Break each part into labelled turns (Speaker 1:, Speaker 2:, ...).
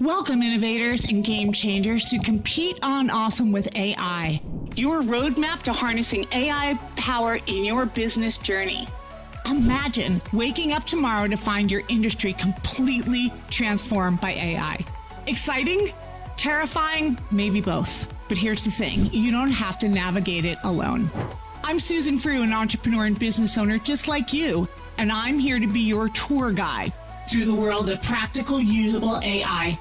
Speaker 1: Welcome, innovators and game changers, to Compete on Awesome with AI, your roadmap to harnessing AI power in your business journey. Imagine waking up tomorrow to find your industry completely transformed by AI. Exciting? Terrifying? Maybe both. But here's the thing, you don't have to navigate it alone. I'm Susan Frew, an entrepreneur and business owner just like you, and I'm here to be your tour guide through the world of practical, usable AI.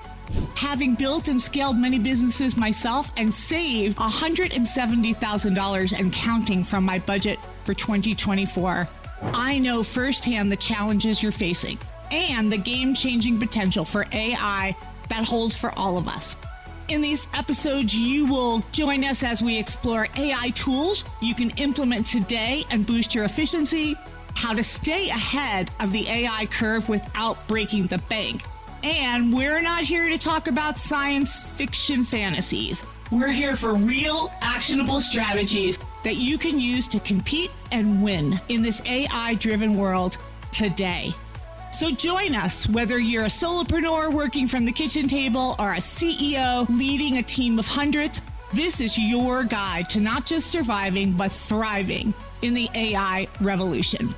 Speaker 1: Having built and scaled many businesses myself and saved $170,000 and counting from my budget for 2024, I know firsthand the challenges you're facing and the game-changing potential for AI that holds for all of us. In these episodes, you will join us as we explore AI tools you can implement today and boost your efficiency, how to stay ahead of the AI curve without breaking the bank. And we're not here to talk about science fiction fantasies. We're here for real, actionable strategies that you can use to compete and win in this AI-driven world today. So join us, whether you're a solopreneur working from the kitchen table or a CEO leading a team of hundreds. This is your guide to not just surviving, but thriving in the AI revolution.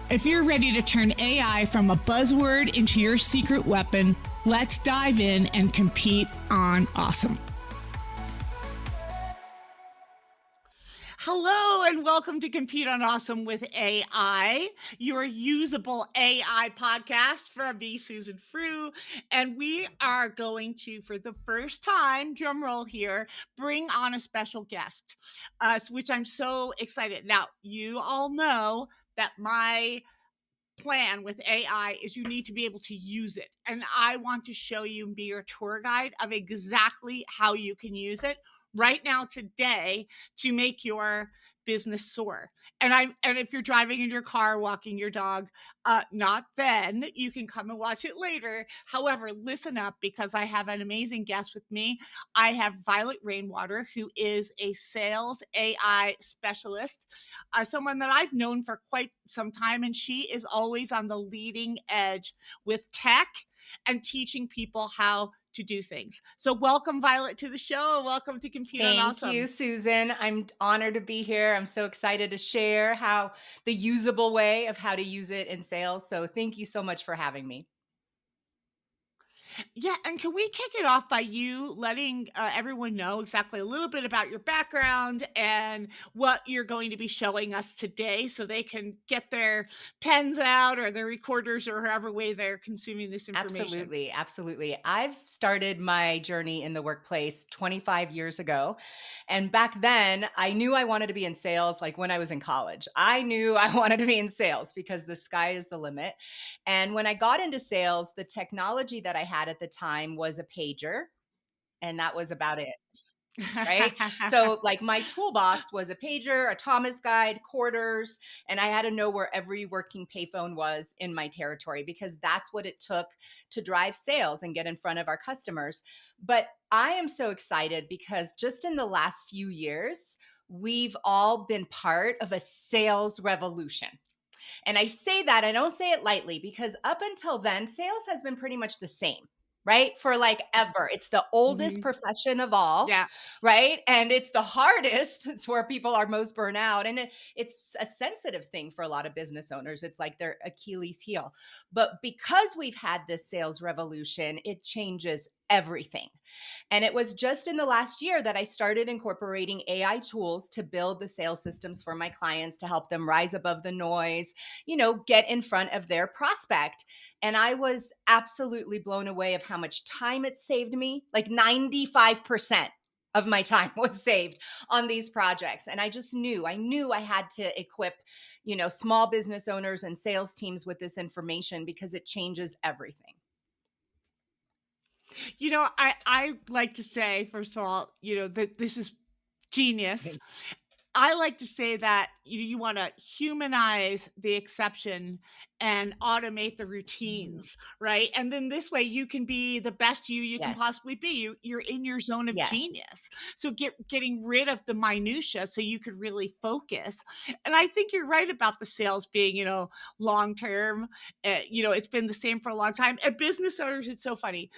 Speaker 1: If you're ready to turn AI from a buzzword into your secret weapon, let's dive in and compete on awesome. Hello and welcome to Compete on Awesome with AI, your usable AI podcast from me, Susan Frew. And we are going to, for the first time, drum roll here, bring on a special guest, which I'm so excited. Now, you all know that my plan with AI is you need to be able to use it. And I want to show you and be your tour guide of exactly how you can use it right now today to make your business soar. And if you're driving in your car, walking your dog, not then, you can come and watch it later. However, listen up because I have an amazing guest with me. I have Violet Rainwater, who is a sales AI specialist, someone that I've known for quite some time, and she is always on the leading edge with tech and teaching people how to do things. So welcome, Violet, to the show. Welcome to Compete on Awesome.
Speaker 2: Thank you, Susan. I'm honored to be here. I'm so excited to share how the usable way of how to use it in sales. So thank you so much for having me.
Speaker 1: Yeah, and can we kick it off by you letting everyone know exactly a little bit about your background and what you're going to be showing us today so they can get their pens out or their recorders or however way they're consuming this information?
Speaker 2: Absolutely. I've started my journey in the workplace 25 years ago. And back then, I knew I wanted to be in sales like when I was in college. I knew I wanted to be in sales because the sky is the limit. And when I got into sales, the technology that I had at the time was a pager, and that was about it. Right? So, like, my toolbox was a pager, a Thomas guide, quarters, and I had to know where every working payphone was in my territory because that's what it took to drive sales and get in front of our customers. But I am so excited because just in the last few years, we've all been part of a sales revolution. And I say that, I don't say it lightly because up until then, sales has been pretty much the same, right? For like ever. It's the oldest
Speaker 1: Mhm.
Speaker 2: profession of all,
Speaker 1: Yeah.
Speaker 2: right? And it's the hardest. It's where people are most burnt out. And it's a sensitive thing for a lot of business owners. It's like their Achilles heel. But because we've had this sales revolution, it changes everything. And it was just in the last year that I started incorporating AI tools to build the sales systems for my clients to help them rise above the noise, get in front of their prospect. And I was absolutely blown away of how much time it saved me. Like 95% of my time was saved on these projects. And I just knew, I had to equip, small business owners and sales teams with this information because it changes everything.
Speaker 1: I like to say, first of all, that this is genius. I like to say that you want to humanize the exception and automate the
Speaker 2: Mhm.
Speaker 1: routines, right? And then this way you can be the best you can
Speaker 2: Yes.
Speaker 1: possibly be. You're in your zone of
Speaker 2: Yes.
Speaker 1: genius. So getting rid of the minutia so you could really focus. And I think you're right about the sales being, long term. It's been the same for a long time. And business owners, it's so funny.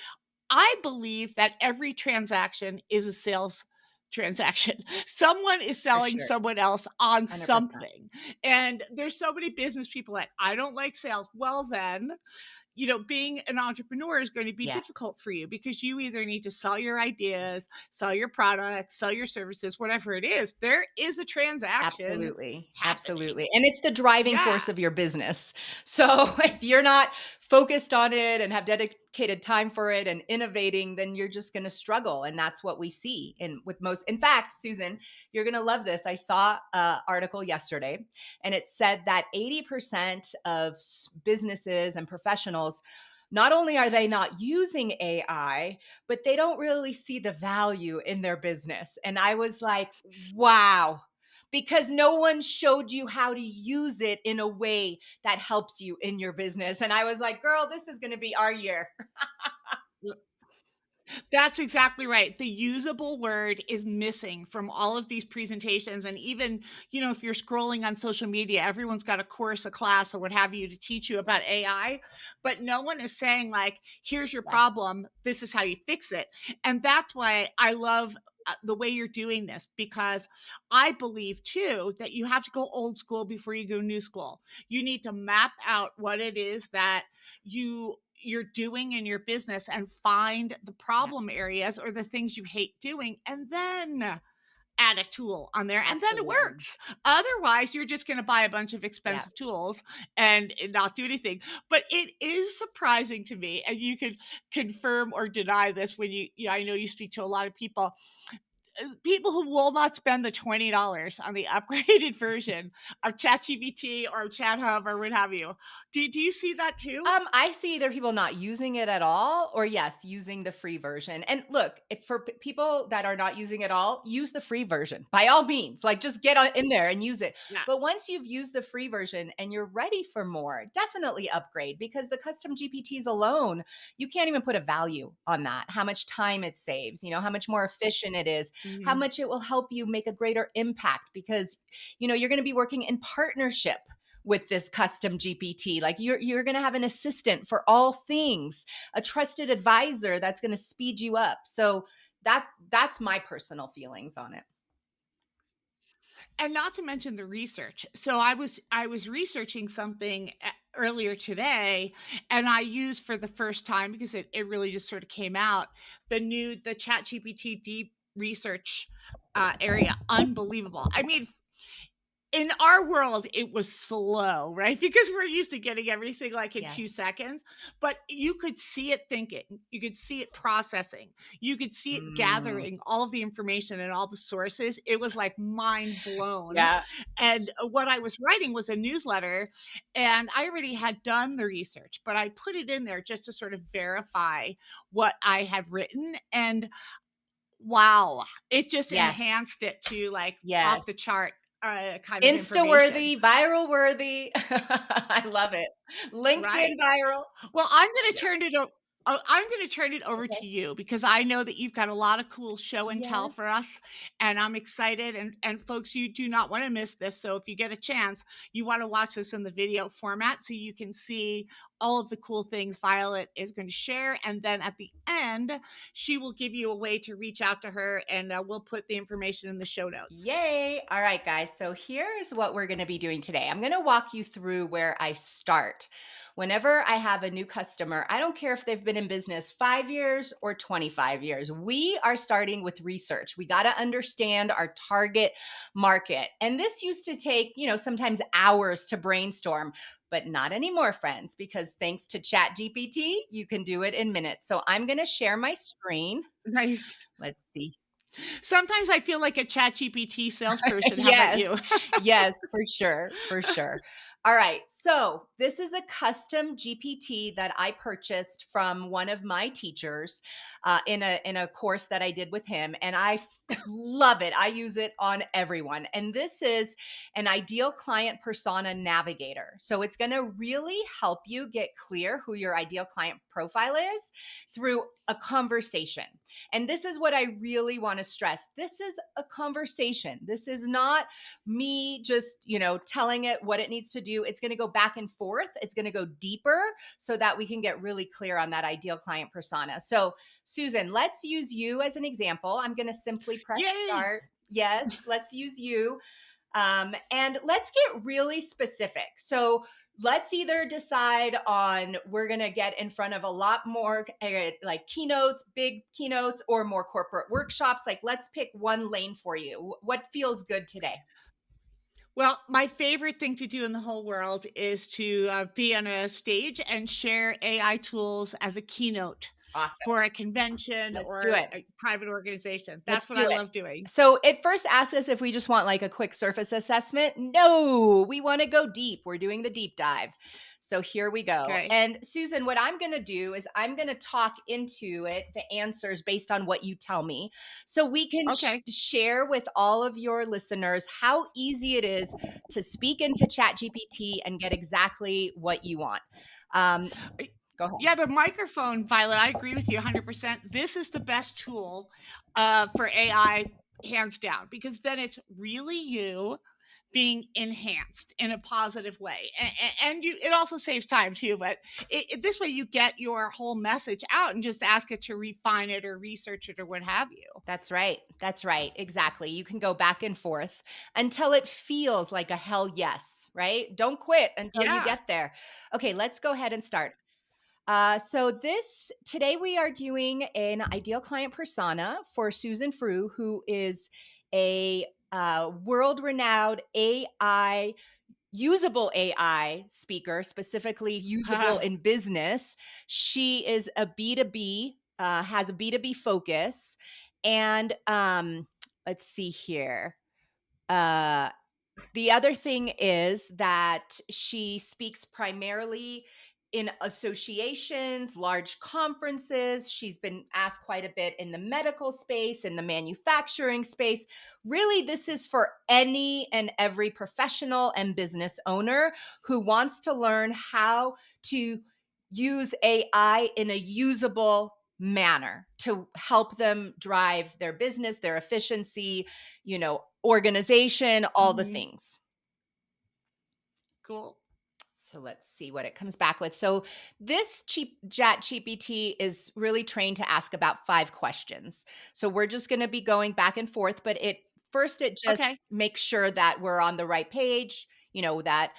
Speaker 1: I believe that every transaction is a sales transaction. Someone is
Speaker 2: For
Speaker 1: selling
Speaker 2: sure.
Speaker 1: someone else on
Speaker 2: 100%.
Speaker 1: something. And there's so many business people like, I don't like sales. Well, then, being an entrepreneur is going to be
Speaker 2: Yeah.
Speaker 1: difficult for you because you either need to sell your ideas, sell your products, sell your services, whatever it is. There is a transaction
Speaker 2: Absolutely,
Speaker 1: happening.
Speaker 2: absolutely, and it's the driving
Speaker 1: Yeah.
Speaker 2: force of your business. So, if you're not focused on it and have dedicated time for it and innovating, then you're just gonna struggle, and that's what we see with most. In fact, Susan, you're gonna love this. I saw an article yesterday, and it said that 80% of businesses and professionals, not only are they not using AI, but they don't really see the value in their business, and I was like, "Wow." Because no one showed you how to use it in a way that helps you in your business. And I was like, girl, this is going to be our year.
Speaker 1: That's exactly right. The usable word is missing from all of these presentations. And even, if you're scrolling on social media, everyone's got a course, a class, or what have you to teach you about AI. But no one is saying, like, here's your
Speaker 2: Yes.
Speaker 1: problem. This is how you fix it. And that's why I love the way you're doing this, because I believe too that you have to go old school before you go new school. You need to map out what it is that you're doing in your business and find the
Speaker 2: Yeah,
Speaker 1: problem areas or the things you hate doing, and then add a tool on there, and then it
Speaker 2: absolutely.
Speaker 1: works. Otherwise, you're just going to buy a bunch of
Speaker 2: Yeah.
Speaker 1: expensive tools and not do anything. But it is surprising to me, and you could confirm or deny this when I know you speak to a lot of people, people who will not spend the $20 on the upgraded version of ChatGPT or ChatHub or what have you. Do you see that too?
Speaker 2: I see either people not using it at all or yes, using the free version. And look, if for people that are not using it all, use the free version by all means. Like just get in there and use it.
Speaker 1: Yeah.
Speaker 2: But once you've used the free version and you're ready for more, definitely upgrade because the custom GPTs alone, you can't even put a value on that. How much time it saves, how much more efficient it is, how
Speaker 1: Mhm.
Speaker 2: much it will help you make a greater impact because you're going to be working in partnership with this custom GPT. Like you're going to have an assistant for all things, a trusted advisor that's going to speed you up. So that's my personal feelings on it.
Speaker 1: And not to mention the research. So I was researching something earlier today, and I used for the first time because it really just sort of came out the Chat GPT deep research area. Unbelievable. I mean, in our world, it was slow, right? Because we're used to getting everything like in 2
Speaker 2: Yes.
Speaker 1: seconds, but you could see it thinking, you could see it processing, you could see it
Speaker 2: Mm,
Speaker 1: gathering all of the information and all the sources. It was like mind blown.
Speaker 2: yeah.
Speaker 1: And what I was writing was a newsletter, and I already had done the research, but I put it in there just to sort of verify what I had written. And wow, it just
Speaker 2: Yes.
Speaker 1: enhanced it to, like, off the
Speaker 2: Yes.
Speaker 1: chart, kind of
Speaker 2: Insta
Speaker 1: information,
Speaker 2: worthy, viral worthy. I love it. LinkedIn
Speaker 1: right?
Speaker 2: viral.
Speaker 1: Well,
Speaker 2: Yeah.
Speaker 1: I'm gonna turn it over to
Speaker 2: Okay.
Speaker 1: you because I know that you've got a lot of cool show and tell
Speaker 2: Yes.
Speaker 1: for us, and I'm excited, and folks, you do not wanna miss this, so if you get a chance, you wanna watch this in the video format so you can see all of the cool things Violet is going to share, and then at the end, she will give you a way to reach out to her, and, we'll put the information in the show notes.
Speaker 2: Yay. All right, guys. So here's what we're going to be doing today. I'm going to walk you through where I start. Whenever I have a new customer, I don't care if they've been in business 5 years or 25 years, we are starting with research. We got to understand our target market. And this used to take, sometimes hours to brainstorm, but not anymore, friends, because thanks to Chat GPT, you can do it in minutes. So I'm going to share my screen.
Speaker 1: Nice.
Speaker 2: Let's see.
Speaker 1: Sometimes I feel like a ChatGPT salesperson. How about
Speaker 2: Yes.
Speaker 1: you?
Speaker 2: Yes, for sure, for sure. All right, so this is a custom GPT that I purchased from one of my teachers, in a course that I did with him, and love it. I use it on everyone, and this is an ideal client persona navigator. So it's gonna really help you get clear who your ideal client profile is through a conversation. And this is what I really want to stress. This is a conversation. This is not me just, telling it what it needs to do. you. It's going to go back and forth. It's going to go deeper so that we can get really clear on that ideal client persona. So, Susan, let's use you as an example. I'm going to simply press
Speaker 1: Yay!
Speaker 2: start. Yes, let's use you. And let's get really specific. So let's either decide on we're going to get in front of a lot more like keynotes, big keynotes, or more corporate workshops. Like, let's pick one lane for you. What feels good today?
Speaker 1: Well, my favorite thing to do in the whole world is to be on a stage and share AI tools as a keynote
Speaker 2: Awesome.
Speaker 1: for a convention
Speaker 2: Let's do
Speaker 1: or
Speaker 2: it.
Speaker 1: a private organization.
Speaker 2: Let's
Speaker 1: That's what
Speaker 2: do
Speaker 1: I
Speaker 2: it.
Speaker 1: love doing.
Speaker 2: So it first asks us if we just want like a quick surface assessment. No, we want to go deep. We're doing the deep dive. So here we go.
Speaker 1: Okay.
Speaker 2: And Susan, what I'm going to do is I'm going to talk into it, the answers based on what you tell me. So we can
Speaker 1: Okay.
Speaker 2: share with all of your listeners how easy it is to speak into ChatGPT and get exactly what you want. Um,
Speaker 1: Uh,
Speaker 2: Go ahead.
Speaker 1: Yeah, the microphone, Violet, I agree with you 100%. This is the best tool for AI, hands down, because then it's really you being enhanced in a positive way. And you, it also saves time too, but this way you get your whole message out and just ask it to refine it or research it or what have you.
Speaker 2: That's right. That's right. Exactly. You can go back and forth until it feels like a hell yes, right? Don't quit until you
Speaker 1: Yeah.
Speaker 2: get there. Okay, let's go ahead and start. So this today we are doing an ideal client persona for Susan Frew, who is a world-renowned AI usable AI speaker, specifically usable in business. She is a B2B, has a B2B focus. And let's see here. Uh, the other thing is that she speaks primarily in associations, large conferences. She's been asked quite a bit in the medical space, in the manufacturing space. Really, this is for any and every professional and business owner who wants to learn how to use AI in a usable manner to help them drive their business, their efficiency, organization, all the
Speaker 1: Hmm.
Speaker 2: things.
Speaker 1: Cool.
Speaker 2: So let's see what it comes back with. So this cheap chat GPT is really trained to ask about 5 questions. So we're just going to be going back and forth, but it just
Speaker 1: Okay.
Speaker 2: makes sure that we're on the right page, that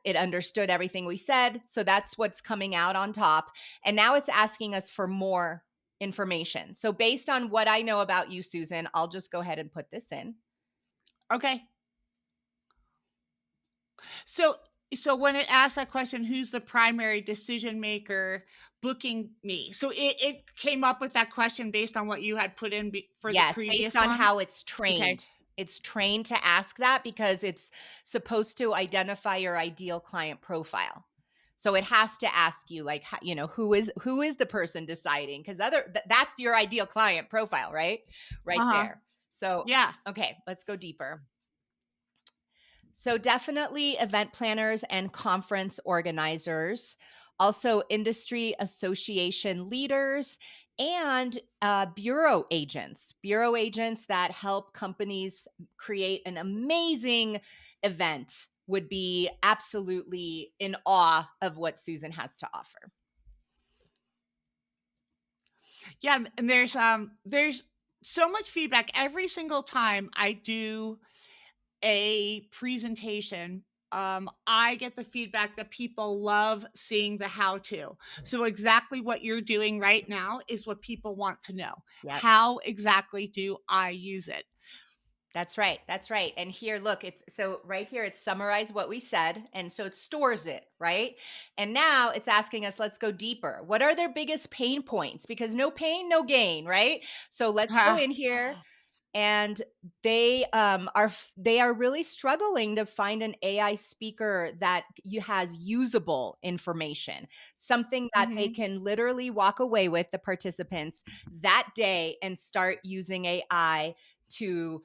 Speaker 2: it understood everything we said. So that's what's coming out on top. And now it's asking us for more information. So based on what I know about you, Susan, I'll just go ahead and put this in.
Speaker 1: Okay. So so when it asks that question, who's the primary decision maker booking me? So it came up with that question based on what you had put in for the
Speaker 2: Yes, based
Speaker 1: previous
Speaker 2: on
Speaker 1: one?
Speaker 2: how it's
Speaker 1: Okay.
Speaker 2: trained. It's trained to ask that because it's supposed to identify your ideal client profile. So it has to ask you like who is the person deciding, cuz that's your ideal client profile, right? Right
Speaker 1: Uh-huh.
Speaker 2: there. So
Speaker 1: Yeah.
Speaker 2: okay, let's go deeper. So, definitely event planners and conference organizers, also industry association leaders, and bureau agents that help companies create an amazing event would be absolutely in awe of what Susan has to offer.
Speaker 1: Yeah, and there's so much feedback every single time I do a presentation. I get the feedback that people love seeing the how to. So exactly what you're doing right now is what people want to know.
Speaker 2: Yep.
Speaker 1: How exactly do I use it?
Speaker 2: That's right. That's right. And here, look, it's so right here, it's summarized what we said. And so it stores it, right? And now it's asking us, let's go deeper. What are their biggest pain points? Because no pain, no gain, right? So let's go in here and they are really struggling to find an AI speaker that has usable information, something that they
Speaker 1: Mhm.
Speaker 2: can literally walk away with the participants that day and start using AI to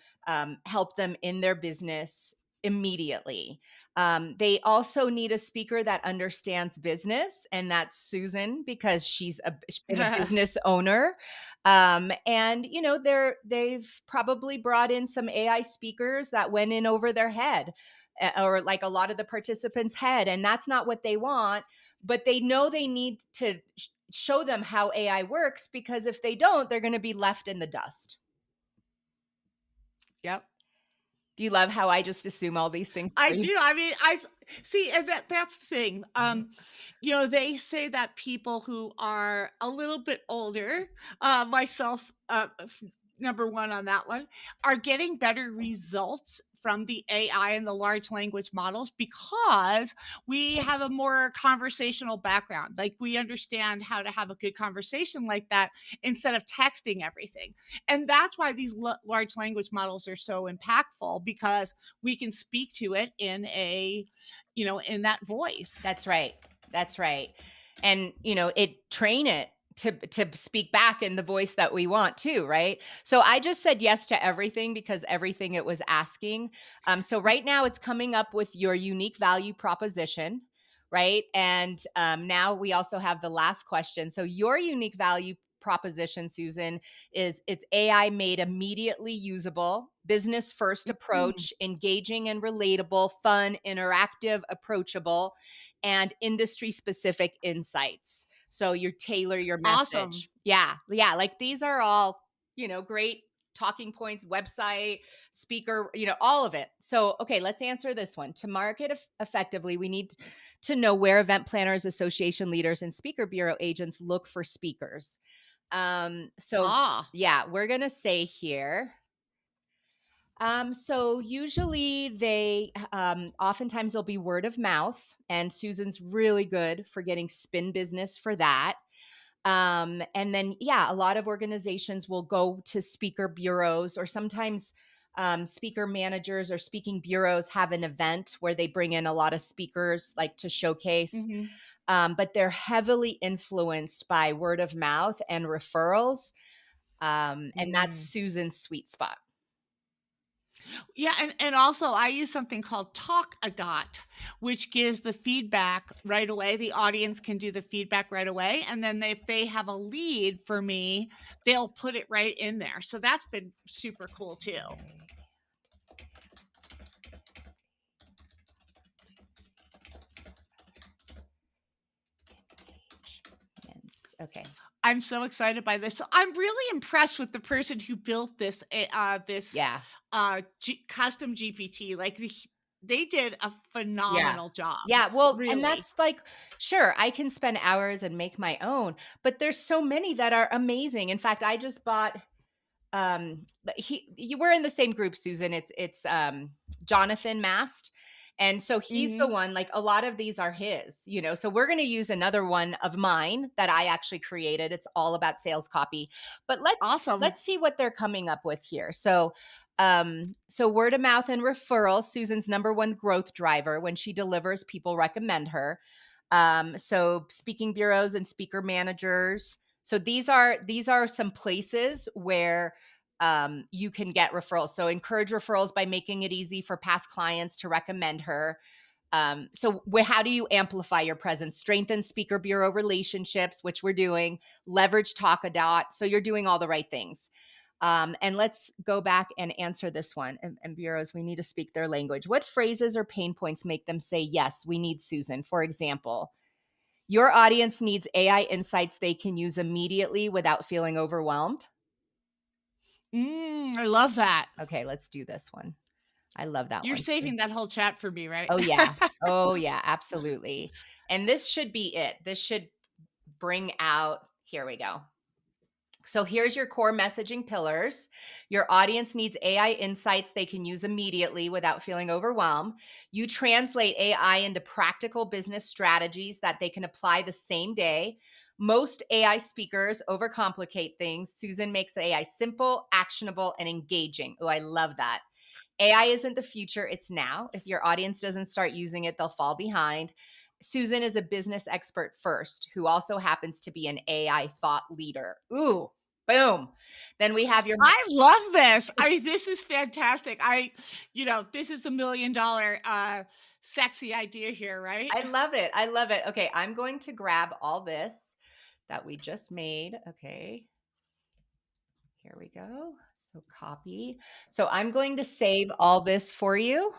Speaker 2: help them in their business immediately. They also need a speaker that understands business, and that's Susan because she's been a business owner. And they've probably brought in some AI speakers that went in over their head. or like a lot of the participants' head, and that's not what they want. But they know they need to show them how AI works, because if they don't, they're going to be left in the dust.
Speaker 1: Yep.
Speaker 2: Do you love how I just assume all these things
Speaker 1: I
Speaker 2: for you?
Speaker 1: do. I mean, I see, and that's the thing. They say that people who are a little bit older, myself, number one on that one, are getting better results from the AI and the large language models because we have a more conversational background. Like we understand how to have a good conversation like that instead of texting everything. And that's why these large language models are so impactful because we can speak to it in that voice.
Speaker 2: That's right. That's right. And, it train it to speak back in the voice that we want too, right? So I just said yes to everything because everything it was asking. So right now it's coming up with your unique value proposition, right? And now we also have the last question. So your unique value proposition, Susan, is it's AI made immediately usable, business first
Speaker 1: Mm,
Speaker 2: approach, engaging and relatable, fun, interactive, approachable, and industry specific insights. So you tailor your
Speaker 1: awesome.
Speaker 2: message. Yeah. Yeah. Like these are all, great talking points, website, speaker, all of it. So, okay, let's answer this one. To market effectively, we need to know where event planners, association leaders, and speaker bureau agents look for speakers. So
Speaker 1: Ah.
Speaker 2: yeah, we're gonna say here. So usually oftentimes they'll be word of mouth, and Susan's really good for getting spin business for that. And then, yeah, a lot of organizations will go to speaker bureaus, or sometimes speaker managers or speaking bureaus have an event where they bring in a lot of speakers, like to showcase.
Speaker 1: Mhm.
Speaker 2: But they're heavily influenced by word of mouth and referrals. And that's
Speaker 1: Mm.
Speaker 2: Susan's sweet spot.
Speaker 1: Yeah, and also I use something called Talk a Dot, which gives the feedback right away. The audience can do the feedback right away, and then if they have a lead for me, they'll put it right in there. So that's been super cool too.
Speaker 2: Okay.
Speaker 1: I'm so excited by this. So I'm really impressed with the person who built
Speaker 2: Yeah.
Speaker 1: custom GPT. Like they did a
Speaker 2: Yeah.
Speaker 1: phenomenal job.
Speaker 2: Yeah, well, and
Speaker 1: Really.
Speaker 2: that's like, sure, I can spend hours and make my own, but there's so many that are amazing. In fact, I just bought but he you were in the same group, Susan. It's Jonathan Mast. And so he's the
Speaker 1: Mhm.
Speaker 2: one, like a lot of these are his, so we're going to use another one of mine that I actually created. It's all about sales copy. But
Speaker 1: Awesome.
Speaker 2: let's see what they're coming up with here. So word of mouth and referral, Susan's number one growth driver. When she delivers, people recommend her. So speaking bureaus and speaker managers. So these are some places where you can get referrals. So encourage referrals by making it easy for past clients to recommend her. How do you amplify your presence? Strengthen speaker bureau relationships, which we're doing. Leverage Talk a Dot. So you're doing all the right things. And let's go back and answer this one. And bureaus, we need to speak their language. What phrases or pain points make them say, yes, we need Susan? For example, your audience needs AI insights they can use immediately without feeling overwhelmed.
Speaker 1: I love that.
Speaker 2: Okay, let's do this one. I love that
Speaker 1: You're
Speaker 2: one too.
Speaker 1: saving that whole chat for me, right?
Speaker 2: Oh, yeah. Oh, yeah, absolutely. And this should be it. This should bring out, here we go. So here's your core messaging pillars. Your audience needs AI insights they can use immediately without feeling overwhelmed. You translate AI into practical business strategies that they can apply the same day. Most AI speakers overcomplicate things. Susan makes AI simple, actionable, and engaging. Oh, I love that. AI isn't the future, it's now. If your audience doesn't start using it, they'll fall behind. Susan is a business expert first, who also happens to be an AI thought leader. Ooh, boom. Then we have your
Speaker 1: I love this. This is fantastic. This is $1 million sexy idea here, right?
Speaker 2: I love it. I love it. Okay, I'm going to grab all this that we just made. Okay, here we go. So copy. So I'm going to save all this for you.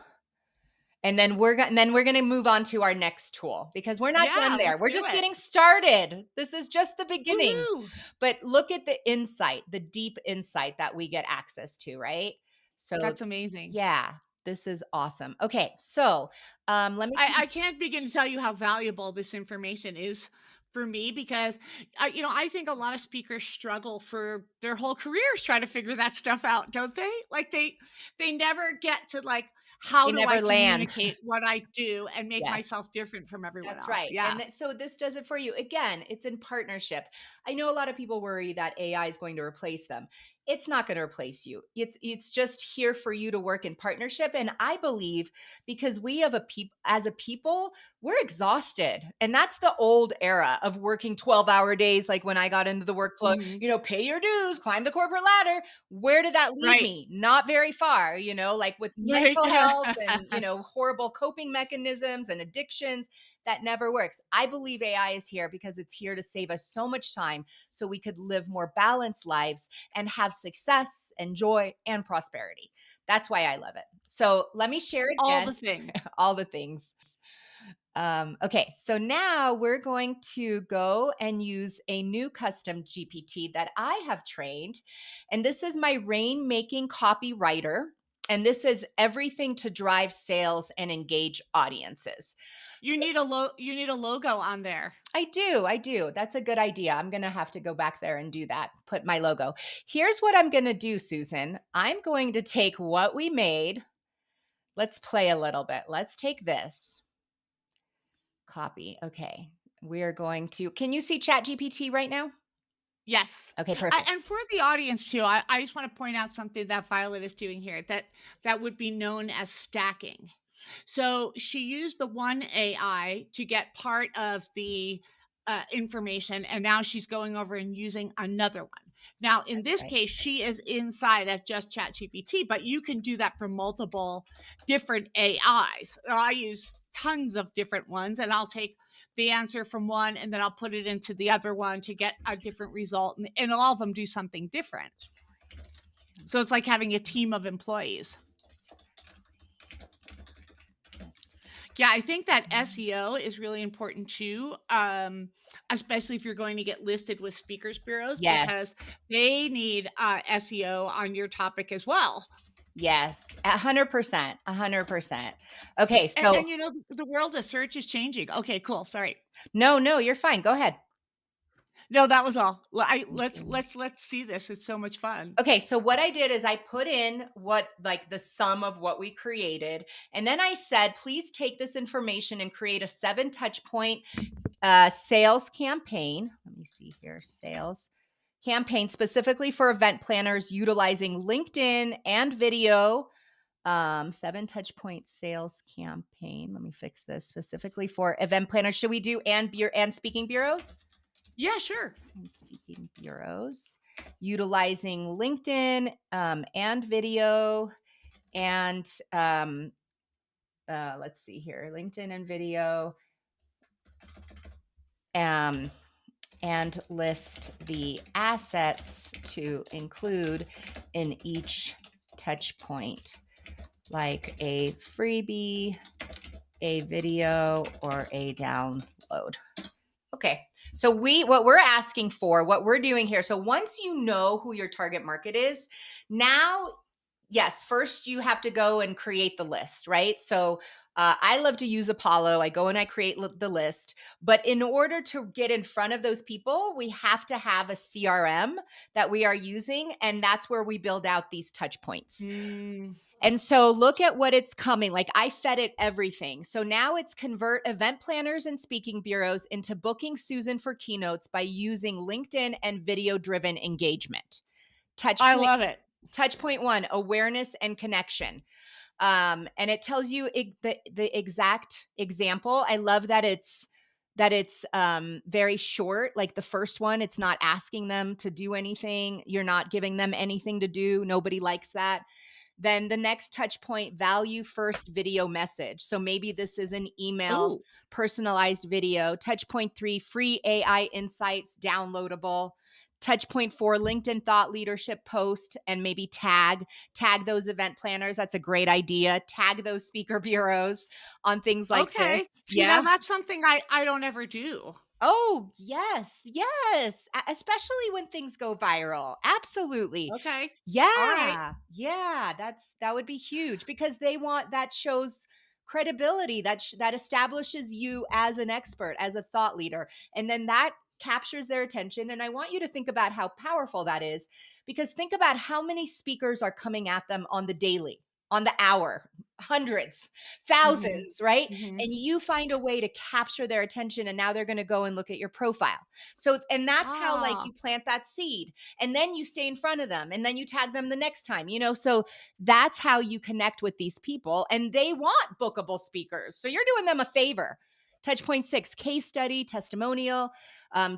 Speaker 2: and then we're going to move on to our next tool because we're not done
Speaker 1: Yeah,
Speaker 2: there.
Speaker 1: let's
Speaker 2: We're
Speaker 1: do
Speaker 2: just
Speaker 1: it.
Speaker 2: getting started. This is just the beginning.
Speaker 1: Woohoo!
Speaker 2: But look at the insight, the deep insight that we get access to, right? So
Speaker 1: That's amazing.
Speaker 2: yeah, this is awesome. Okay, so let me
Speaker 1: I can't begin to tell you how valuable this information is for me because I think a lot of speakers struggle for their whole careers trying to figure that stuff out, don't they? Like they never get to like how
Speaker 2: they
Speaker 1: do I
Speaker 2: never land.
Speaker 1: communicate what I do and make
Speaker 2: Yes.
Speaker 1: myself different from everyone
Speaker 2: That's
Speaker 1: else.
Speaker 2: right.
Speaker 1: Yeah.
Speaker 2: So this does it for you. Again, it's in partnership. I know a lot of people worry that AI is going to replace them. It's not going to replace you. It's just here for you to work in partnership, and I believe because we have as a people, we're exhausted. And that's the old era of working 12-hour days like when I got into the workflow,
Speaker 1: Mhm.
Speaker 2: pay your dues, climb the corporate ladder. Where did that leave
Speaker 1: Right.
Speaker 2: me? Not very far, like with
Speaker 1: Right.
Speaker 2: mental health and, horrible coping mechanisms and addictions that never works. I believe AI is here because it's here to save us so much time so we could live more balanced lives and have success and joy and prosperity. That's why I love it. So let me share
Speaker 1: All the
Speaker 2: again
Speaker 1: things.
Speaker 2: all the things. Okay, so now we're going to go and use a new custom GPT that I have trained. And this is my rainmaking copywriter. And this is everything to drive sales and engage audiences. So
Speaker 1: You need a logo on there.
Speaker 2: I do. That's a good idea. I'm going to have to go back there and do that, put my logo. Here's what I'm going to do, Susan. I'm going to take what we made. Let's play a little bit. Let's take this. Copy. Okay. We're going to, can you see Chat GPT right now?
Speaker 1: Yes.
Speaker 2: Okay, perfect.
Speaker 1: And for the audience too, I just want to point out something that Violet is doing here that would be known as stacking. So she used the one AI to get part of the information, and now she's going over and using another one. Now, in
Speaker 2: That's
Speaker 1: this
Speaker 2: right.
Speaker 1: case, she is inside of just ChatGPT, but you can do that for multiple different AIs. I use tons of different ones, and I'll take the answer from one and then I'll put it into the other one to get a different result. And all of them do something different. So it's like having a team of employees. Yeah, I think that SEO is really important too, especially if you're going to get listed with speakers bureaus
Speaker 2: Yes.
Speaker 1: because they need SEO on your topic as well.
Speaker 2: Yes. 100%. 100%. Okay. So,
Speaker 1: And the world of search is changing. Okay, cool. Sorry.
Speaker 2: no, no, you're fine. Go ahead.
Speaker 1: No, that was all.
Speaker 2: Okay.
Speaker 1: Let's see this. It's so much fun.
Speaker 2: Okay, so what I did is I put in what like the sum of what we created, and then I said, please take this information and create a 7 touch point sales campaign. Let me see here, sales campaign specifically for event planners utilizing LinkedIn and video. 7 touch point sales campaign. Let me fix this specifically for event planners. Should we do and speaking bureaus?
Speaker 1: Yeah, sure.
Speaker 2: And speaking bureaus utilizing LinkedIn and video and let's see here, LinkedIn and video, um, and list the assets to include in each touch point, like a freebie, a video, or a download. Okay. So what we're asking for, what we're doing here. So once you know who your target market is, now, yes, first you have to go and create the list, right? So I love to use Apollo. I go and I create the list. But in order to get in front of those people, we have to have a CRM that we are using. And that's where we build out these touch points.
Speaker 1: Mm.
Speaker 2: And so look at what it's coming. Like I fed it everything. So now it's convert event planners and speaking bureaus into booking Susan for keynotes by using LinkedIn and video driven engagement. Touch
Speaker 1: I
Speaker 2: point,
Speaker 1: love it.
Speaker 2: touch point one, awareness and connection. And it tells you the exact example. I love that it's very short. Like the first one, it's not asking them to do anything. You're not giving them anything to do. Nobody likes that. Then the next touch point, value first video message. So maybe this is an email, personalized video. Touch point 3, free AI insights downloadable. touch point for LinkedIn thought leadership post and maybe tag those event planners. That's a great idea. Tag those speaker bureaus on things like this.
Speaker 1: Okay. See, now
Speaker 2: Yeah.
Speaker 1: that's something I don't ever do.
Speaker 2: Oh, yes. Yes. Especially when things go viral. Absolutely.
Speaker 1: Okay. All right.
Speaker 2: Yeah. Yeah, that would be huge because that shows credibility, that establishes you as an expert, as a thought leader. And then that captures their attention, and I want you to think about how powerful that is, because think about how many speakers are coming at them on the daily, on the hour, hundreds,
Speaker 1: Mhm.
Speaker 2: thousands, right?
Speaker 1: Mhm.
Speaker 2: And you find a way to capture their attention, and now they're going to go and look at your profile. So, and that's how, like,
Speaker 1: Ah.
Speaker 2: you plant that seed, and then you stay in front of them, and then you tag them the next time, so that's how you connect with these people, and they want bookable speakers, so you're doing them a favor. Touch point 6, case study, testimonial,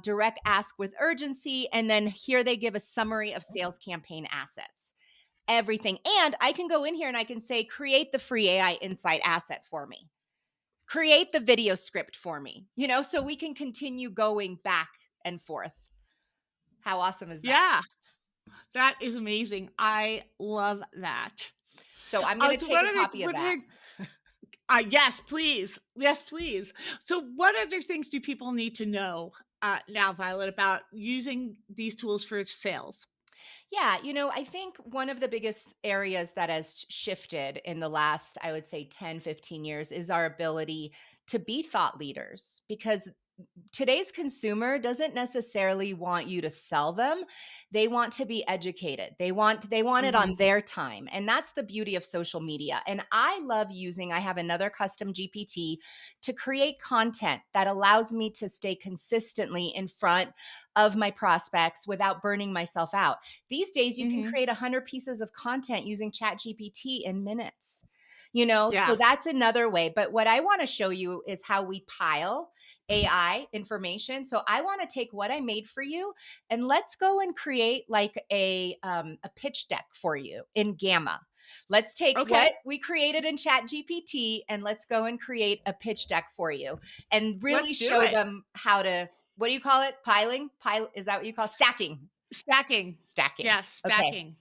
Speaker 2: direct ask with urgency, and then here they give a summary of sales campaign assets, everything. And I can go in here and I can say, create the free AI insight asset for me, create the video script for me, so we can continue going back and forth. How awesome is that?
Speaker 1: Yeah. That is amazing. I love that.
Speaker 2: So I'm going to
Speaker 1: So
Speaker 2: take a copy of
Speaker 1: what
Speaker 2: that.
Speaker 1: other yes, please. Yes, please. So what other things do people need to know, now, Violet, about using these tools for sales?
Speaker 2: Yeah, I think one of the biggest areas that has shifted in the last, I would say 10, 15 years is our ability to be thought leaders, because today's consumer doesn't necessarily want you to sell them. They want to be educated. They want it on
Speaker 1: Mhm.
Speaker 2: their time. And that's the beauty of social media. And I have another custom GPT to create content that allows me to stay consistently in front of my prospects without burning myself out. These days you can
Speaker 1: Mhm.
Speaker 2: create 100 pieces of content using Chat GPT in minutes. So
Speaker 1: Yeah.
Speaker 2: that's another way. But what I want to show you is how we pile AI information. So I want to take what I made for you, and let's go and create like a pitch deck for you in Gamma. Let's take
Speaker 1: Okay.
Speaker 2: what we created in Chat GPT and let's go and create a pitch deck for you and really
Speaker 1: Let's do
Speaker 2: show
Speaker 1: it.
Speaker 2: them how to, what do you call it? Piling? Is that what you call stacking?
Speaker 1: Stacking.
Speaker 2: Stacking.
Speaker 1: Yes,
Speaker 2: Okay.
Speaker 1: stacking.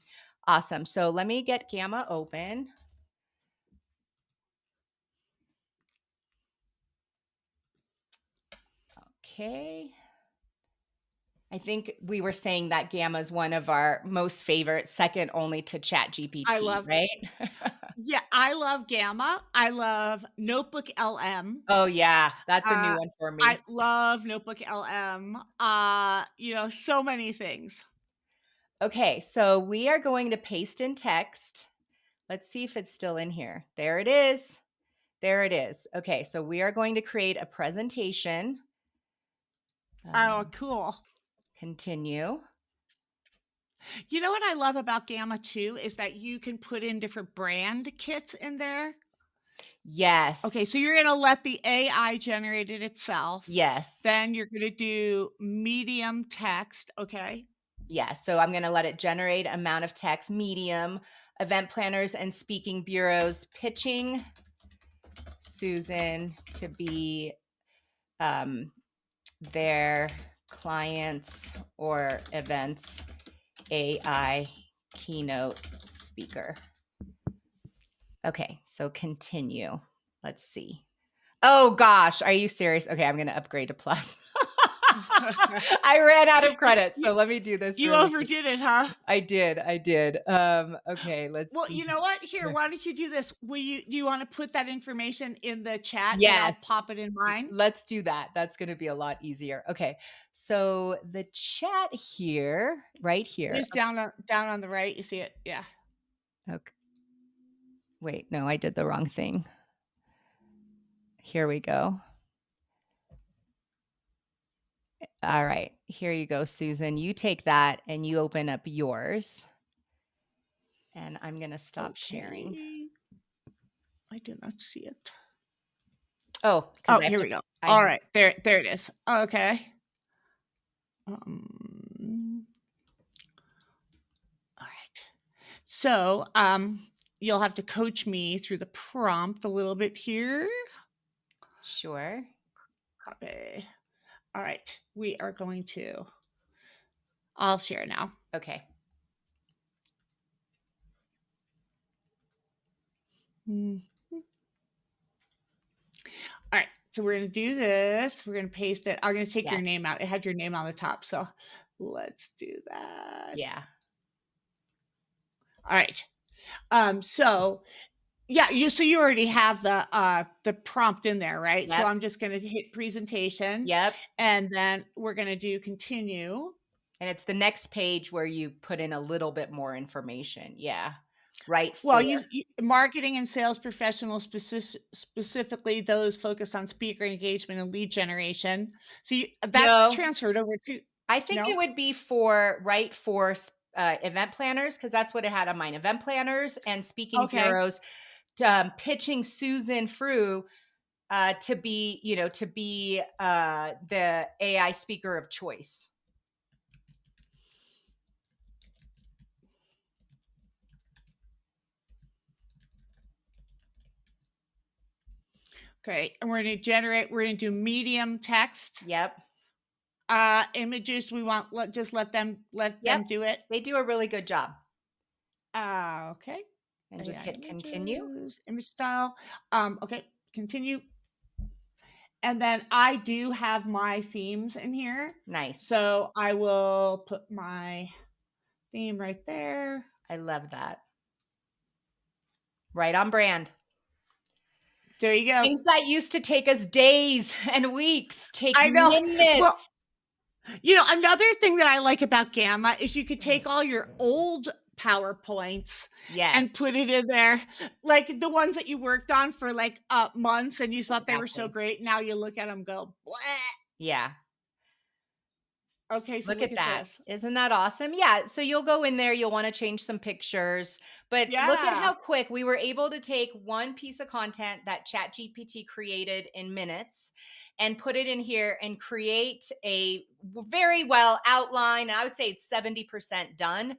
Speaker 2: Awesome. So let me get Gamma open. Okay. I think we were saying that Gamma is one of our most favorite, second only to Chat
Speaker 1: I
Speaker 2: GPT,
Speaker 1: love
Speaker 2: right?
Speaker 1: Yeah, I love Gamma. I love Notebook LM.
Speaker 2: Oh, yeah, that's a new
Speaker 1: Uh,
Speaker 2: one for
Speaker 1: I
Speaker 2: me.
Speaker 1: love Notebook LM. So many things.
Speaker 2: Okay, so we are going to paste in text. Let's see if it's still in here. There it is. There it is. Okay, so we are going to create a presentation.
Speaker 1: Oh,
Speaker 2: Um,
Speaker 1: cool.
Speaker 2: Continue.
Speaker 1: You know what I love about Gamma too is that you can put in different brand kits in there.
Speaker 2: Yes.
Speaker 1: Okay, so you're gonna let the AI generate it itself.
Speaker 2: Yes.
Speaker 1: Then you're gonna do medium text. Okay.
Speaker 2: Yes. So I'm going to let it generate amount of text, medium, event planners and speaking bureaus pitching Susan to be um, their clients or events AI keynote speaker. Okay, so continue. Let's see. Oh gosh, are you serious? Okay, I'm going to upgrade to plus. I ran out of credits,
Speaker 1: you,
Speaker 2: so let me do this
Speaker 1: you
Speaker 2: really quick.
Speaker 1: overdid it, huh?
Speaker 2: I did. I did. Okay, let's
Speaker 1: Well,
Speaker 2: see.
Speaker 1: you know what? Here, why don't you do this? Do you want to put that information in the chat and I'll
Speaker 2: Yes,
Speaker 1: pop it in mine?
Speaker 2: let's do that. That's going to be a lot easier. Okay. So the chat here, right here.
Speaker 1: It's down on the right. You see it? Yeah.
Speaker 2: Okay. Wait, no, I did the wrong thing. Here we go. All right. Here you go, Susan. You take that and you open up yours. And I'm going to stop sharing.
Speaker 1: Okay. I did not see it.
Speaker 2: Oh, because
Speaker 1: Oh,
Speaker 2: I have
Speaker 1: here
Speaker 2: to,
Speaker 1: we go.
Speaker 2: I
Speaker 1: All
Speaker 2: have,
Speaker 1: right. There it is. Okay. Um, all right. So, you'll have to coach me through the prompt a little bit here.
Speaker 2: sure.
Speaker 1: Copy. All right. We are going to. I'll share now.
Speaker 2: Okay.
Speaker 1: Mm. All right. So we're gonna do this. We're gonna paste it. I'm gonna take your
Speaker 2: Yes.
Speaker 1: name out. It had your name on the top. So let's do that.
Speaker 2: Yeah.
Speaker 1: All right. So yeah, you already have the prompt in there, right? So
Speaker 2: Yep.
Speaker 1: I'm just gonna hit presentation
Speaker 2: Yep.
Speaker 1: and then we're gonna do continue.
Speaker 2: And it's the next page where you put in a little bit more information. Yeah. Right
Speaker 1: Well,
Speaker 2: for.
Speaker 1: you marketing and sales professionals, specifically those focused on speaker engagement and lead generation. So that
Speaker 2: No,
Speaker 1: transferred over to
Speaker 2: I think it
Speaker 1: no?
Speaker 2: would be for right for event planners because that's what it had on mine. Event planners and speaking
Speaker 1: Okay.
Speaker 2: bureaus pitching Susan Frew to be, the AI speaker of choice.
Speaker 1: Great. And we're gonna do medium text.
Speaker 2: Yep.
Speaker 1: Images, we want let them
Speaker 2: Yep.
Speaker 1: do it.
Speaker 2: They do a really good job.
Speaker 1: Okay.
Speaker 2: And just
Speaker 1: AI
Speaker 2: hit continue.
Speaker 1: images, image style. Okay, continue. And then I do have my themes in here.
Speaker 2: Nice.
Speaker 1: So I will put my theme right there.
Speaker 2: I love that. Right on brand.
Speaker 1: There you go.
Speaker 2: Things that used to take us days and weeks take
Speaker 1: I know. Well,
Speaker 2: minutes.
Speaker 1: another thing that I like about Gamma is you could
Speaker 2: Mm.
Speaker 1: take all your old PowerPoints and
Speaker 2: Yes,
Speaker 1: put it in there, like the ones that you worked on for like months and you thought they were so
Speaker 2: exactly.
Speaker 1: great. Now you look at them, go, bleh.
Speaker 2: Yeah.
Speaker 1: Okay, so
Speaker 2: Look
Speaker 1: look
Speaker 2: at
Speaker 1: at
Speaker 2: that.
Speaker 1: this.
Speaker 2: Isn't that awesome? Yeah, so you'll go in there, you'll wanna change some pictures, but look at
Speaker 1: Yeah.
Speaker 2: how quick we were able to take one piece of content that ChatGPT created in minutes and put it in here and create a very well outlined, I would say it's 70% done,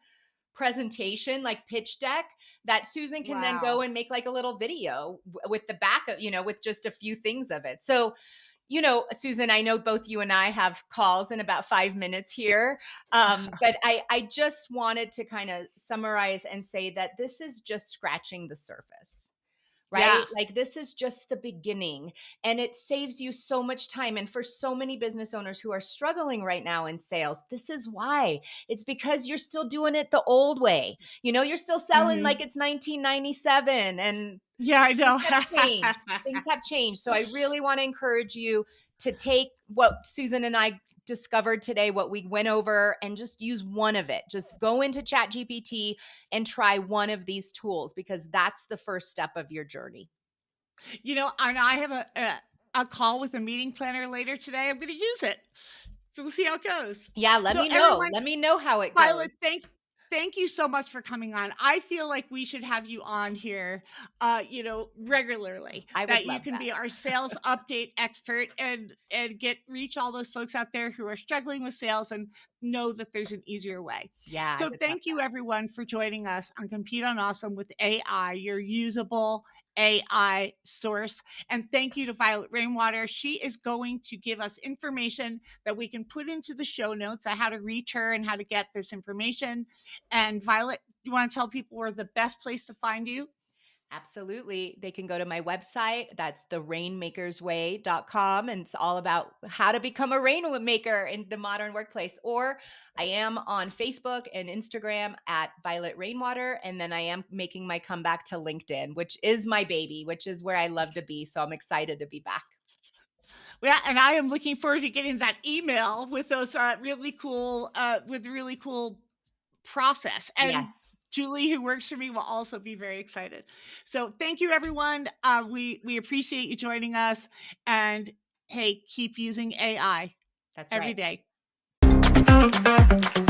Speaker 2: presentation, like pitch deck that Susan can then go
Speaker 1: Wow.
Speaker 2: and make like a little video with the back of, with just a few things of it. So Susan, I know both you and I have calls in about 5 minutes here. But I just wanted to kind of summarize and say that this is just scratching the surface,
Speaker 1: Yeah.
Speaker 2: right? Like this is just the beginning and it saves you so much time. And for so many business owners who are struggling right now in sales, this is why. It's because you're still doing it the old way. You're still selling like
Speaker 1: Mhm.
Speaker 2: it's 1997 and
Speaker 1: Yeah, I
Speaker 2: things
Speaker 1: know.
Speaker 2: have changed. Things have changed. So I really want to encourage you to take what Susan and I discovered today, what we went over, and just use one of it. Just go into ChatGPT and try one of these tools because that's the first step of your journey.
Speaker 1: And I have a call with a meeting planner later today. I'm gonna use it. So we'll see how it goes.
Speaker 2: Yeah, let
Speaker 1: So
Speaker 2: me know.
Speaker 1: everyone,
Speaker 2: Let me know how it
Speaker 1: Violet,
Speaker 2: goes.
Speaker 1: thank you so much for coming on. I feel like we should have you on here, regularly.
Speaker 2: I would
Speaker 1: That you
Speaker 2: love
Speaker 1: can
Speaker 2: that.
Speaker 1: be our sales update expert and get reach all those folks out there who are struggling with sales and know that there's an easier way.
Speaker 2: Yeah, I
Speaker 1: So
Speaker 2: would love
Speaker 1: thank you
Speaker 2: that.
Speaker 1: everyone for joining us on Compete on Awesome with AI, your usable AI source. And thank you to Violet Rainwater. She is going to give us information that we can put into the show notes on how to reach her and how to get this information. And Violet, you want to tell people where the best place to find you?
Speaker 2: Absolutely. They can go to my website. That's therainmakersway.com. And it's all about how to become a rainmaker in the modern workplace. Or I am on Facebook and Instagram at Violet Rainwater. And then I am making my comeback to LinkedIn, which is my baby, which is where I love to be. So I'm excited to be back.
Speaker 1: Yeah, and I am looking forward to getting that email with those really cool process. And
Speaker 2: Yes,
Speaker 1: Julie, who works for me, will also be very excited. So thank you, everyone. We appreciate you joining us. And hey, keep using AI
Speaker 2: that's
Speaker 1: every
Speaker 2: right.
Speaker 1: day.